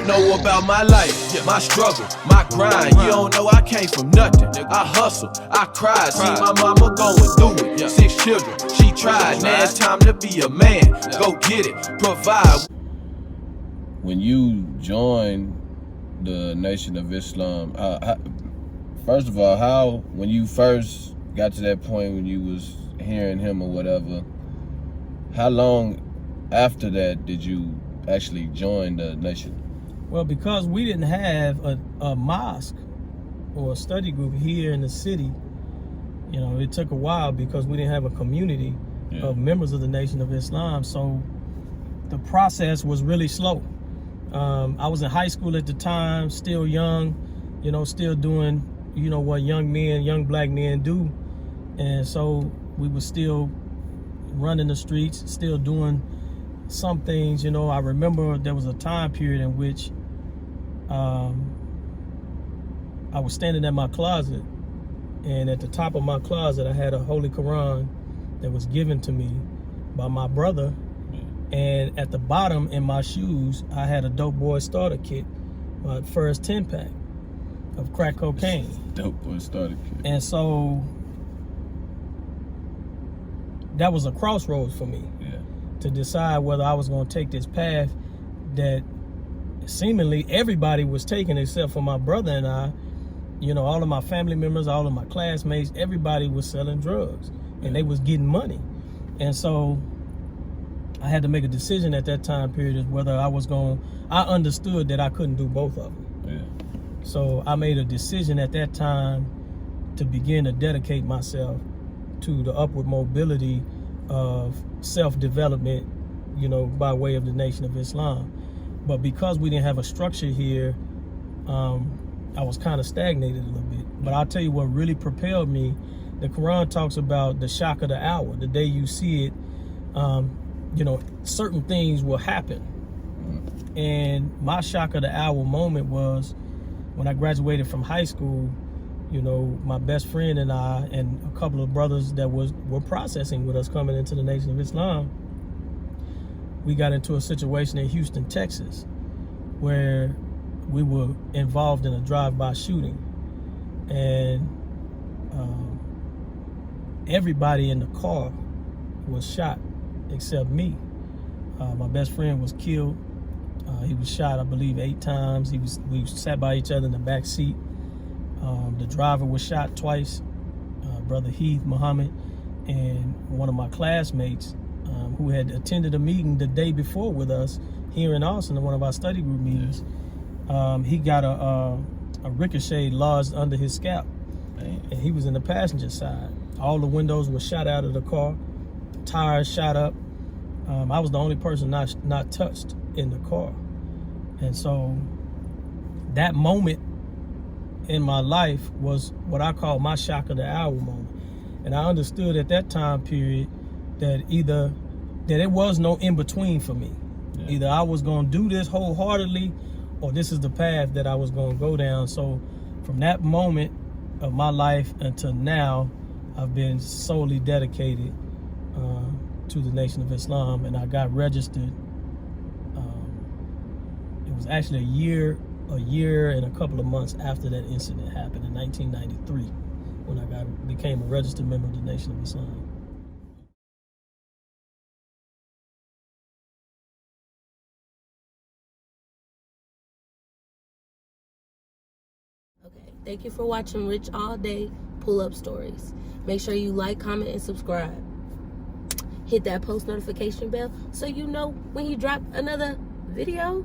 know about my life, my struggle, my grind. You don't know I came from nothing. I hustle, I cried, see my mama going through it. 6 children, she tried. Now it's time to be a man. Go get it, provide. When you joined the Nation of Islam, first of all, when you first got to that point when you was hearing him or whatever, how long after that did you actually join the Nation? Well, because we didn't have a mosque or a study group here in the city, you know, it took a while because we didn't have a community of members of the Nation of Islam. So the process was really slow. I was in high school at the time, still young, you know, still doing, you know, what young black men do. And so we were still running the streets, still doing some things. You know, I remember there was a time period in which I was standing at my closet, and at the top of my closet I had a Holy Quran that was given to me by my brother, and at the bottom in my shoes I had a Dope Boy starter kit, my first 10-pack of crack cocaine. Dope Boy starter kit. And so that was a crossroads for me to decide whether I was going to take this path that seemingly everybody was taking except for my brother and I. You know, all of my family members, all of my classmates, everybody was selling drugs and they was getting money. And so I had to make a decision at that time period whether I understood that I couldn't do both of them. So I made a decision at that time to begin to dedicate myself to the upward mobility of self-development, you know, by way of the Nation of Islam. But because we didn't have a structure here, I was kind of stagnated a little bit. But I'll tell you what really propelled me. The Quran talks about the shock of the hour. The day you see it, you know, certain things will happen. And my shock of the hour moment was when I graduated from high school. You know, my best friend and I and a couple of brothers that were processing with us coming into the Nation of Islam, we got into a situation in Houston, Texas, where we were involved in a drive-by shooting. And everybody in the car was shot except me. My best friend was killed. He was shot, I believe, 8 times. We sat by each other in the back seat. The driver was shot twice, Brother Heath Muhammad, and one of my classmates who had attended a meeting the day before with us here in Austin, one of our study group meetings. He got a ricochet lodged under his scalp, and he was in the passenger side. All the windows were shot out of the car, tires shot up. I was the only person not touched in the car. And so that moment in my life was what I call my shock of the hour moment. And I understood at that time period that it was no in between for me. Either I was going to do this wholeheartedly or this is the path that I was going to go down. So from that moment of my life until now, I've been solely dedicated to the Nation of Islam, and I got registered. It was actually a year and a couple of months after that incident happened in 1993 when I became a registered member of the Nation of Islam. Okay, thank you for watching Rich All Day Pull-Up Stories. Make sure you like, comment, and subscribe. Hit that post notification bell so you know when he drop another video.